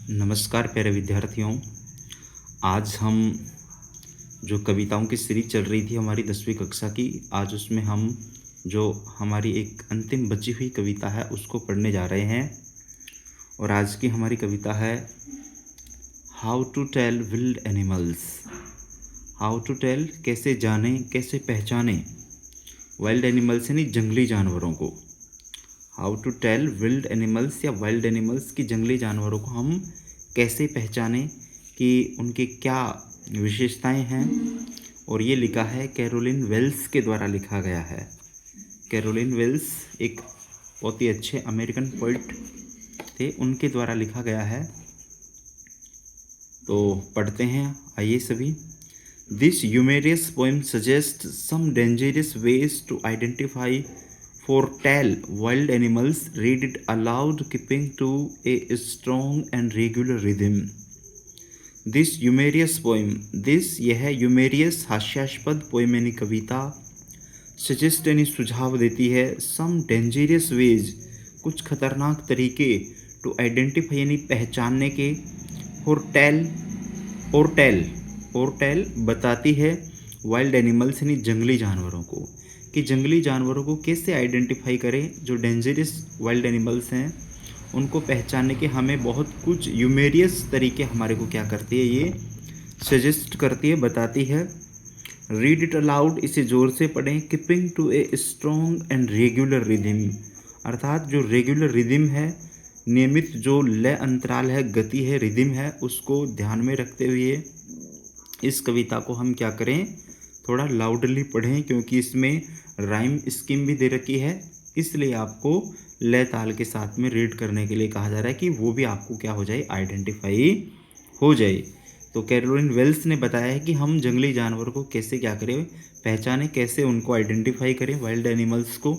नमस्कार प्यारे विद्यार्थियों। आज हम जो कविताओं की सीरीज चल रही थी हमारी 10वीं कक्षा की, आज उसमें हम जो हमारी एक अंतिम बची हुई कविता है उसको पढ़ने जा रहे हैं। और आज की हमारी कविता है how to tell wild animals. How to tell कैसे जाने, कैसे पहचाने वाइल्ड एनिमल्स यानी जंगली जानवरों को। How to tell wild animals या वाइल्ड एनिमल्स की जंगली जानवरों को हम कैसे पहचाने कि उनके क्या विशेषताएं हैं। और ये लिखा है कैरोलिन वेल्स के द्वारा लिखा गया है। कैरोलिन वेल्स एक बहुत ही अच्छे अमेरिकन पोइट थे, उनके द्वारा लिखा गया है। तो पढ़ते हैं, आइए सभी। This humorous poem suggest some dangerous ways to identify foretell wild animals. Read it aloud, keeping to a strong and regular rhythm. This humorous poem, this यह humorous हास्यास्पद पोएम यानी कविता, सजेस्ट यानी सुझाव देती है, some dangerous ways कुछ खतरनाक तरीके, to identify यानी पहचानने के, foretell बताती है, वाइल्ड एनिमल्स यानी जंगली जानवरों को, कि जंगली जानवरों को कैसे आइडेंटिफाई करें। जो डेंजरस वाइल्ड एनिमल्स हैं उनको पहचानने के हमें बहुत कुछ ह्यूमेरियस तरीके हमारे को क्या करती है, ये सजेस्ट करती है, बताती है। रीड इट अलाउड, इसे ज़ोर से पढ़ें। Keeping to a strong and regular rhythm, अर्थात जो रेगुलर रिदम है, नियमित जो लय अंतराल है, गति है, रिदम है, उसको ध्यान में रखते हुए इस कविता को हम क्या करें, थोड़ा लाउडली पढ़ें, क्योंकि इसमें राइम स्कीम भी दे रखी है, इसलिए आपको लय ताल के साथ में रीड करने के लिए कहा जा रहा है कि वो भी आपको क्या हो जाए, आइडेंटिफाई हो जाए। तो कैरोलिन वेल्स ने बताया है कि हम जंगली जानवरों को कैसे क्या करें, पहचानें, कैसे उनको आइडेंटिफाई करें, वाइल्ड एनिमल्स को।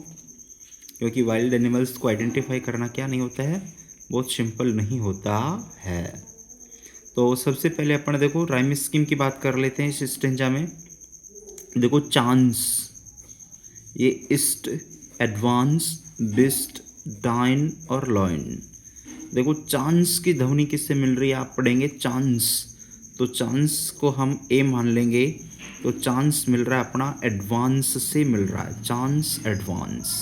क्योंकि वाइल्ड एनिमल्स को आइडेंटिफाई करना क्या नहीं होता है, बहुत सिंपल नहीं होता है। तो सबसे पहले अपन देखो राइम स्कीम की बात कर लेते हैं इस स्टेंजा में। देखो चांस, ये ईस्ट, एडवांस, बिस्ट, डाइन और लॉइन। देखो चांस की ध्वनि किससे मिल रही है, आप पढ़ेंगे चांस, तो चांस को हम ए मान लेंगे, तो चांस मिल रहा है अपना एडवांस से मिल रहा है, चांस एडवांस,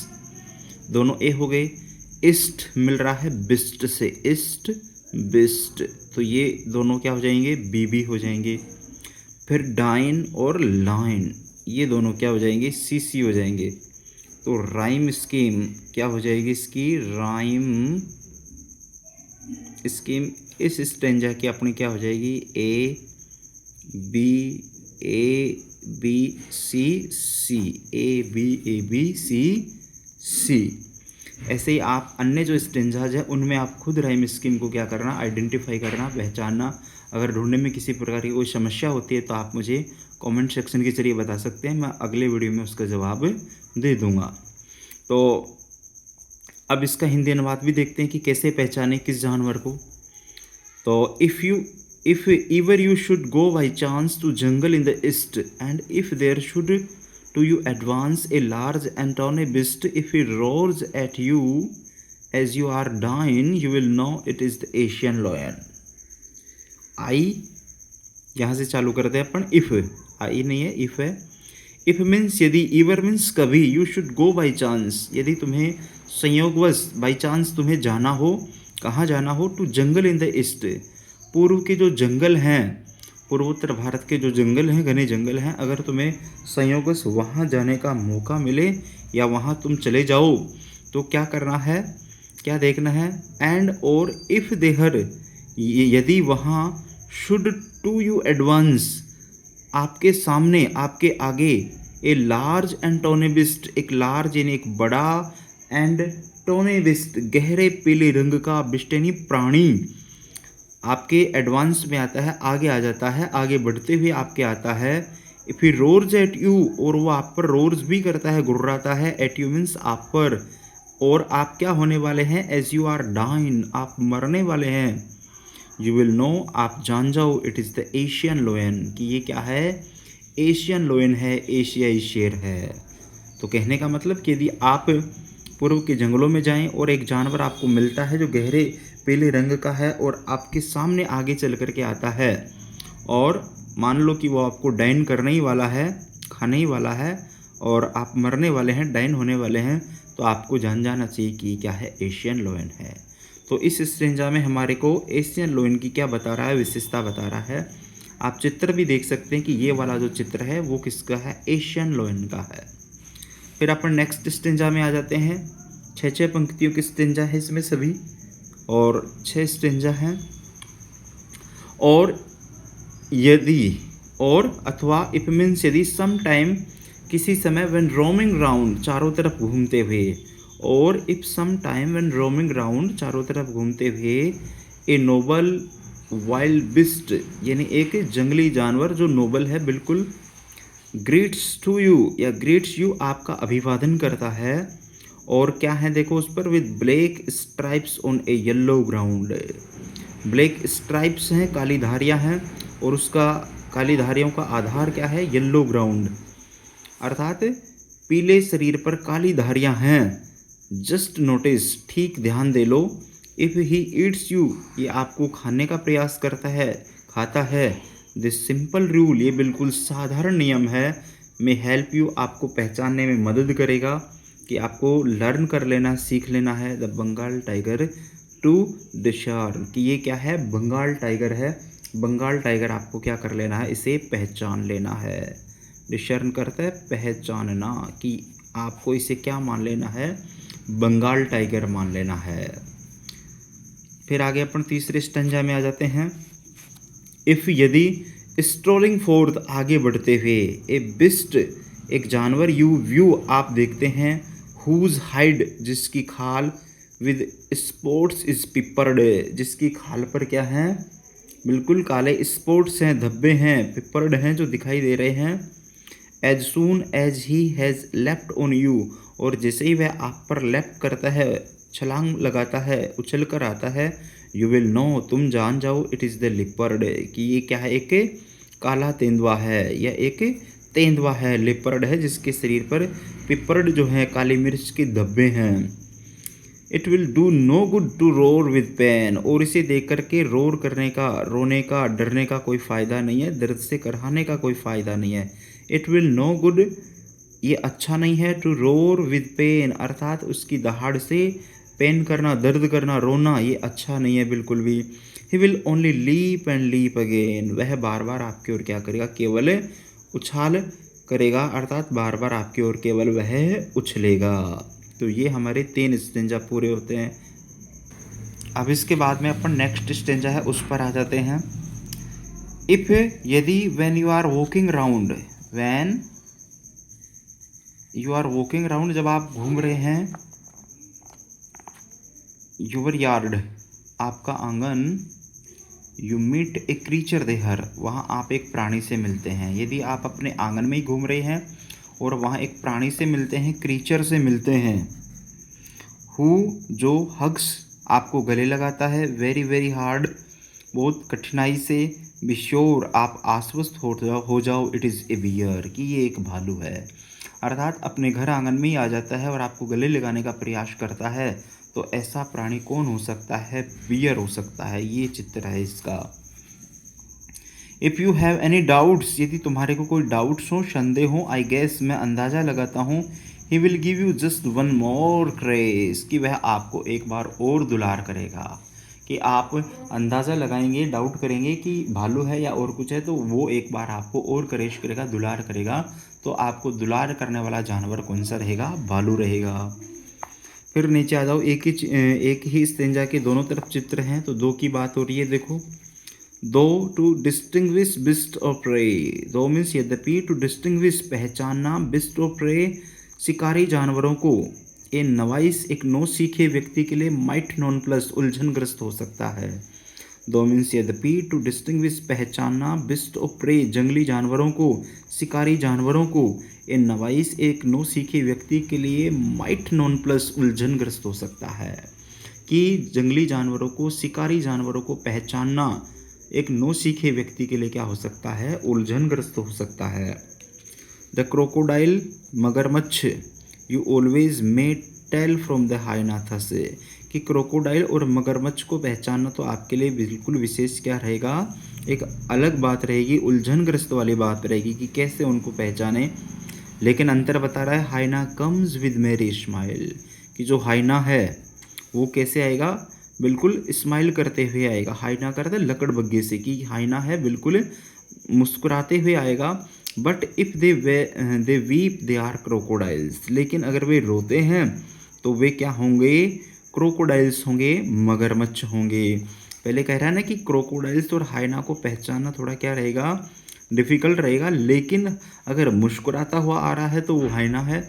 दोनों ए हो गए। ईस्ट मिल रहा है बिस्ट से, ईस्ट बिस्ट, तो ये दोनों क्या हो जाएंगे, बी हो जाएंगे। फिर डाइन और लाइन, ये दोनों क्या हो जाएंगे, सी हो जाएंगे। तो राइम स्कीम क्या हो जाएगी इसकी, राइम स्कीम इस स्टेंजा की अपनी क्या हो जाएगी, A B C C, A B C. ऐसे ही आप अन्य जो स्टेंजाज हैं उनमें आप खुद राइम स्कीम को क्या करना, आइडेंटिफाई करना, पहचानना। अगर ढूंढने में किसी प्रकार की कोई समस्या होती है तो आप मुझे कमेंट सेक्शन के जरिए बता सकते हैं, मैं अगले वीडियो में उसका जवाब दे दूंगा। तो अब इसका हिंदी अनुवाद भी देखते हैं कि कैसे पहचाने किस जानवर को। तो if ever you should go by chance to jungle in the east, and if there should to you advance a large Antony beast, if he roars at you as you are dying, you will know it is the Asian lion. आई यहाँ से चालू करते हैं अपन, if, आई नहीं है, if है। If means यदि, ईवर means कभी, you should go by chance, यदि तुम्हें संयोगवश, बाई चांस तुम्हें जाना हो, कहाँ जाना हो, to jungle in the east, पूर्व के जो जंगल हैं, पूर्वोत्तर भारत के जो जंगल हैं, घने जंगल हैं, अगर तुम्हें संयोगवश वहाँ जाने का मौका मिले या वहाँ तुम चले जाओ, तो क्या करना है, क्या देखना है, एंड और इफ़ देहर, यदि वहाँ, शुड टू यू एडवांस, आपके सामने, आपके आगे, ए लार्ज एंड टोनेबिस्ट, एक लार्ज यानी एक बड़ा, एंड टोनेबिस्ट गहरे पीले रंग का, बिस्ट यानी प्राणी, आपके एडवांस में आता है, आगे आ जाता है, आगे बढ़ते हुए आपके आता है। If he roars at you, और वो आप पर रोर्स भी करता है, गुर्राता है, एट यू मीन्स आप पर, और आप क्या होने वाले हैं, एज यू आर डाइन, आप मरने वाले हैं। यू विल नो, आप जान जाओ, इट इज़ द एशियन लोयन, कि ये क्या है, एशियन लोयन है, एशियाई शेर है। तो कहने का मतलब कि यदि आप पूर्व के जंगलों में जाएं और एक जानवर आपको मिलता है जो गहरे पीले रंग का है और आपके सामने आगे चल कर के आता है और मान लो कि वो आपको डाइन करने ही वाला है, खाने ही वाला है और आप मरने वाले हैं, डाइन होने वाले हैं, तो आपको जान जाना चाहिए कि क्या है, एशियन लोयन है। तो इस स्टेंजा में हमारे को एशियन लोयन की क्या बता रहा है, विशेषता बता रहा है। आप चित्र भी देख सकते हैं कि ये वाला जो चित्र है वो किसका है, एशियन लोयन का है। फिर अपन नेक्स्ट स्टेंजा में आ जाते हैं। 6 पंक्तियों की स्टेंजा है इसमें सभी और 6 स्टेंजा हैं। और यदि और अथवा इफ मीन्स यदि सम टाइम किसी समय व्हेन रोमिंग राउंड चारों तरफ घूमते हुए, और if some time when roaming round चारों तरफ घूमते हुए, ए नोबल वाइल्ड बिस्ट यानी एक जंगली जानवर जो नोबल है बिल्कुल, ग्रीट्स टू यू या ग्रीट्स यू आपका अभिवादन करता है। और क्या है देखो उस पर, with black stripes on A yellow ground, black stripes हैं, काली धारियाँ हैं और उसका काली धारियों का आधार क्या है, येलो ग्राउंड, अर्थात पीले शरीर पर काली धारियाँ हैं। जस्ट नोटिस, ठीक ध्यान दे लो, इफ़ ही ईट्स यू ये आपको खाने का प्रयास करता है, खाता है। दिस सिंपल रूल ये बिल्कुल साधारण नियम है, में हेल्प यू आपको पहचानने में मदद करेगा कि आपको लर्न कर लेना, सीख लेना है द बंगाल टाइगर टू डिशर्न कि ये क्या है, बंगाल टाइगर है। बंगाल टाइगर आपको क्या कर लेना है, इसे पहचान लेना है। डिशर्न करता है पहचानना, कि आपको इसे क्या मान लेना है, बंगाल टाइगर मान लेना है। फिर आगे अपन तीसरे स्टंजा में आ जाते हैं। इफ़ यदि स्ट्रोलिंग फोर्थ आगे बढ़ते हुए, ए बिस्ट एक जानवर, यू व्यू आप देखते हैं, हुज हाइड जिसकी खाल, विद स्पॉट्स इज पिपर्ड जिसकी खाल पर क्या है, बिल्कुल काले स्पॉट्स हैं, धब्बे हैं, पिपर्ड हैं जो दिखाई दे रहे हैं। As soon as he has left on you और जैसे ही वह आप पर लेफ्ट करता है, छलांग लगाता है, उछल कर आता है, यू विल नो तुम जान जाओ, इट इज़ द लिपर्ड कि ये क्या है, एक काला तेंदुआ है या एक तेंदुआ है, लिपर्ड है जिसके शरीर पर पिपर्ड जो है काली मिर्च के धब्बे हैं। It will do no good to roar with pain और इसे देख करके रोर करने का, रोने का, डरने का कोई फ़ायदा नहीं है, दर्द से कराहने का कोई फ़ायदा नहीं है। इट विल नो गुड ये अच्छा नहीं है, टू रोर विद पेन अर्थात उसकी दहाड़ से पेन करना, दर्द करना, रोना ये अच्छा नहीं है बिल्कुल भी। He will only leap and leap again वह बार बार आपकी ओर क्या करेगा, केवल उछाल करेगा, अर्थात बार बार आपकी ओर केवल वह उछलेगा। तो ये हमारे 3 स्टेंजा पूरे होते हैं। अब इसके बाद में अपन नेक्स्ट स्टेंजा है उस पर आ जाते हैं। इफ यदि when you are walking round, when you are walking round जब आप घूम रहे हैं, योर यार्ड आपका आंगन, you meet a creature there वहाँ आप एक प्राणी से मिलते हैं। यदि आप अपने आंगन में ही घूम रहे हैं और वहाँ एक प्राणी से मिलते हैं, क्रीचर से मिलते हैं, हु जो हग्स आपको गले लगाता है, वेरी वेरी हार्ड बहुत कठिनाई से, बी श्योर आप आश्वस्त हो जाओ, इट इज़ ए बियर कि ये एक भालू है, अर्थात अपने घर आंगन में ही आ जाता है और आपको गले लगाने का प्रयास करता है, तो ऐसा प्राणी कौन हो सकता है, बियर हो सकता है। ये चित्र है इसका। If you have any doubts यदि तुम्हारे को कोई डाउट्स हो, संदेह हो, आई गेस मैं अंदाज़ा लगाता हूँ, he will give you just one more craze कि वह आपको एक बार और दुलार करेगा, कि आप अंदाज़ा लगाएंगे, डाउट करेंगे कि भालू है या और कुछ है, तो वो एक बार आपको और क्रेज करेगा, दुलार करेगा। तो आपको दुलार करने वाला जानवर कौन सा रहेगा, भालू रहेगा। फिर नीचे आ जाओ, एक ही स्टेंजा के दोनों तरफ चित्र हैं, तो 2 की बात हो रही है। देखो, though to distinguish beast of prey, though means यद्यपि, टू डिस्टिंग्विश पहचानना, बिस्ट ऑफ प्रे शिकारी जानवरों को, ए नवाइस एक नो सीखे व्यक्ति के लिए, माइट नॉन प्लस उलझनग्रस्त हो सकता है। दो मीन्स यद्यपि, टू डिस्टिंग्विश पहचानना, बिस्ट ऑफ प्रे जंगली जानवरों को, शिकारी जानवरों को, ए नवाइस एक नो सीखे व्यक्ति के लिए, माइट नॉन प्लस उलझनग्रस्त हो सकता है, कि जंगली जानवरों को, शिकारी जानवरों को पहचानना एक नो सीखे व्यक्ति के लिए क्या हो सकता है, उलझनग्रस्त हो सकता है। द क्रोकोडाइल मगरमच्छ, you always may tell from the hyenas कि क्रोकोडाइल और मगरमच्छ को पहचानना तो आपके लिए बिल्कुल विशेष क्या रहेगा, एक अलग बात रहेगी, उलझनग्रस्त वाली बात रहेगी कि कैसे उनको पहचाने। लेकिन अंतर बता रहा है हाइना कम्स विद मेरी स्माइल, कि जो हाइना है वो कैसे आएगा, बिल्कुल स्माइल करते हुए आएगा। हाइना करता है लकड़ बग्गे से, कि हाइना है बिल्कुल मुस्कुराते हुए आएगा। But if they weep they are crocodiles, लेकिन अगर वे रोते हैं तो वे क्या होंगे, क्रोकोडाइल्स होंगे, मगरमच्छ होंगे। पहले कह रहा है ना कि क्रोकोडाइल्स और हाइना को पहचानना थोड़ा क्या रहेगा, डिफ़िकल्ट रहेगा। लेकिन अगर मुस्कुराता हुआ आ रहा है तो वो हाइना है,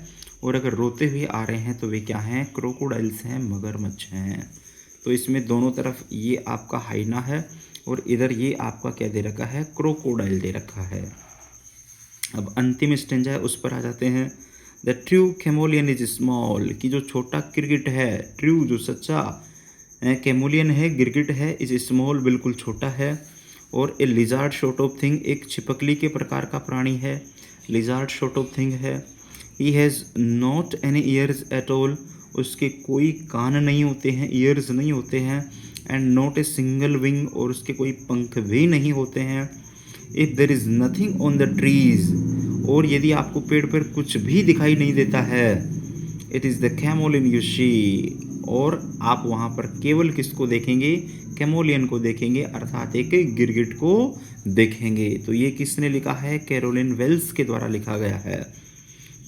और अगर रोते हुए आ रहे हैं तो वे क्या हैं, क्रोकोडाइल्स हैं, मगरमच्छ हैं। तो इसमें दोनों तरफ ये आपका हाइना है और इधर ये आपका क्या दे रखा है, क्रोकोडाइल दे रखा है। अब अंतिम स्टेंजा है उस पर आ जाते हैं। द ट्रू कैमोलियन इज स्मॉल, कि जो छोटा गिरगिट है, ट्रू जो सच्चा कैमोलियन है, गिरगिट है, इज स्मॉल बिल्कुल छोटा है। और ए लिजार्ड शॉर्ट ऑफ थिंग, एक छिपकली के प्रकार का प्राणी है, लिजार्ड शॉर्ट ऑफ थिंग है। He has not any years at all, उसके कोई कान नहीं होते हैं, ईयर्स नहीं होते हैं। And not a single wing, और उसके कोई पंख भी नहीं होते हैं। If there is nothing on the trees, और यदि आपको पेड़ पर कुछ भी दिखाई नहीं देता है, it is the कैमोलियन you see, और आप वहाँ पर केवल किसको देखेंगे, कैमोलियन को देखेंगे, अर्थात एक गिरगिट को देखेंगे। तो ये किसने लिखा है, कैरोलिन वेल्स के द्वारा लिखा गया है।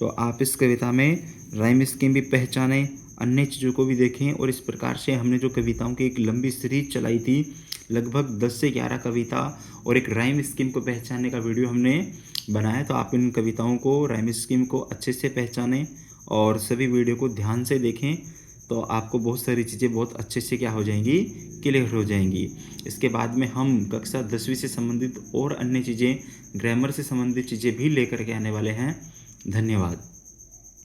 तो आप इस कविता में राइम स्कीम भी पहचानें, अन्य चीज़ों को भी देखें। और इस प्रकार से हमने जो कविताओं की एक लंबी सीरीज चलाई थी, लगभग 10 से 11 कविता और एक राइम स्कीम को पहचानने का वीडियो हमने बनाया। तो आप इन कविताओं को, राइम स्कीम को अच्छे से पहचानें और सभी वीडियो को ध्यान से देखें, तो आपको बहुत सारी चीज़ें बहुत अच्छे से क्या हो जाएंगी, क्लियर हो जाएंगी। इसके बाद में हम कक्षा 10वीं से संबंधित और अन्य चीज़ें, ग्रामर से संबंधित चीज़ें भी लेकर के आने वाले हैं। धन्यवाद।